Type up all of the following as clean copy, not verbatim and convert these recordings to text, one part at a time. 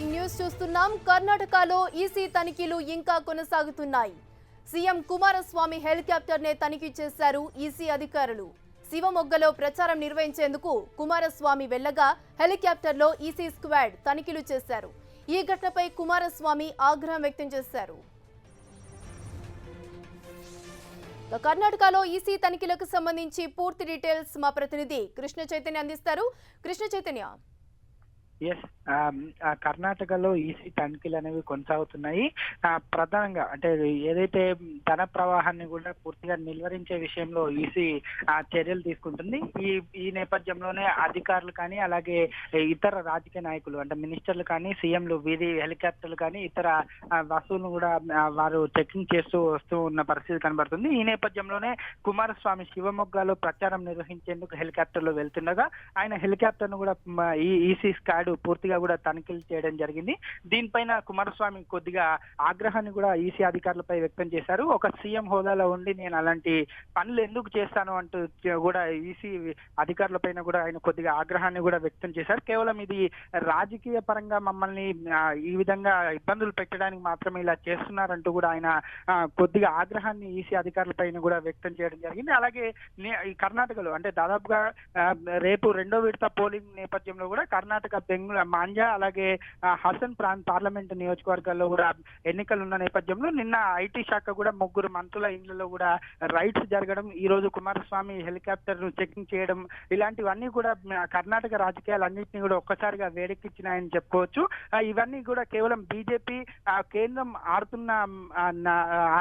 Breaking news చూస్తున్నాం. కర్ణాటకలో EC తనిఖీలు ఇంకా కొనసాగుతున్నాయి. సీఎం కుమారస్వామి హెలికాప్టర్ నే తనిఖీ చేశారు ఈసీ అధికారులు. శివమొగ్గలో ప్రచారం నిర్వహించేందుకు కుమారస్వామి వెళ్లగా హెలికాప్టర్లో ఈసీ స్క్వాడ్ తనిఖీలు చేశారు. ఈ ఘటనపై కుమారస్వామి ఆగ్రహం వ్యక్తం చేశారు. కర్ణాటకలో ఈసీ తనిఖీలకు సంబంధించి పూర్తి డీటెయిల్స్ మా ప్రతినిధి కృష్ణ చైతన్య అందిస్తారు. కృష్ణ చైతన్య, కర్ణాటకలో ఈసీ తనిఖీలు అనేవి కొనసాగుతున్నాయి. ప్రధానంగా అంటే ఏదైతే ధన ప్రవాహాన్ని కూడా పూర్తిగా నిలువరించే విషయంలో ఈసీ చర్యలు తీసుకుంటుంది. ఈ నేపథ్యంలోనే అధికారులు కానీ అలాగే ఇతర రాజకీయ నాయకులు అంటే మినిస్టర్లు కానీ సీఎంలు వీధి హెలికాప్టర్లు కానీ ఇతర వస్తువులను కూడా వారు చెకింగ్ చేస్తూ వస్తూ ఉన్న పరిస్థితి కనబడుతుంది. ఈ నేపథ్యంలోనే కుమారస్వామి శివమొగ్గలో ప్రచారం నిర్వహించేందుకు హెలికాప్టర్ లో వెళ్తుండగా ఆయన హెలికాప్టర్ ను కూడా ఈసీ స్క్వాడ్ పూర్తిగా కూడా తనిఖీలు చేయడం జరిగింది. దీనిపైన కుమారస్వామి కొద్దిగా ఆగ్రహాన్ని కూడా ఈసీ అధికారులపై వ్యక్తం చేశారు. ఒక సీఎం హోదాలో ఉండి నేను అలాంటి పనులు ఎందుకు చేస్తాను అంటూ కూడా ఈసీ అధికారులపైన కూడా ఆయన కొద్దిగా ఆగ్రహాన్ని కూడా వ్యక్తం చేశారు. కేవలం ఇది రాజకీయ పరంగా మమ్మల్ని ఈ విధంగా ఇబ్బందులు పెట్టడానికి మాత్రమే ఇలా చేస్తున్నారంటూ కూడా ఆయన కొద్దిగా ఆగ్రహాన్ని ఈసీ అధికారులపైన కూడా వ్యక్తం చేయడం జరిగింది. అలాగే ఈ కర్ణాటకలో అంటే దాదాపుగా రేపు రెండో విడత పోలింగ్ నేపథ్యంలో కూడా కర్ణాటక మాండ్య అలాగే హసన్ పార్లమెంట్ నియోజకవర్గాల్లో కూడా ఎన్నికలు ఉన్న నేపథ్యంలో నిన్న ఐటీ శాఖ కూడా 3 మంత్రుల ఇళ్లలో కూడా రైడ్స్ జరగడం, ఈ రోజు కుమారస్వామి హెలికాప్టర్ ను చెకింగ్ చేయడం ఇలాంటివన్నీ కూడా కర్ణాటక రాజకీయాలన్నింటినీ కూడా ఒక్కసారిగా వేడెక్కించినాయని చెప్పుకోవచ్చు. ఇవన్నీ కూడా కేవలం బీజేపీ కేంద్రం ఆడుతున్న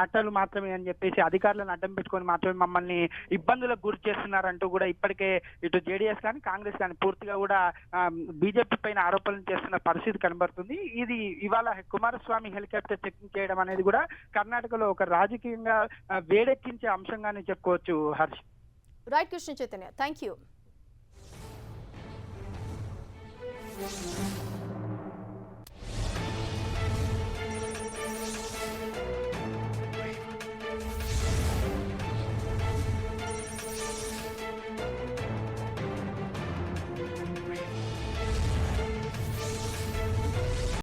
ఆటలు మాత్రమే అని చెప్పేసి అధికారులను అడ్డం పెట్టుకొని మాత్రమే మమ్మల్ని ఇబ్బందులకు గురి చేస్తున్నారంటూ కూడా ఇప్పటికే ఇటు జేడీఎస్ కానీ కాంగ్రెస్ కానీ పూర్తిగా కూడా బీజేపీ పైన ఆరోపణలు చేస్తున్న పరిస్థితి కనబడుతుంది. ఇది ఇవాళ కుమారస్వామి హెలికాప్టర్ చెకింగ్ చేయడం అనేది కూడా కర్ణాటకలో ఒక రాజకీయంగా వేడెక్కించే అంశంగానే చెప్పుకోవచ్చు. Harsh. Right Krishna Chaitanya, thank you.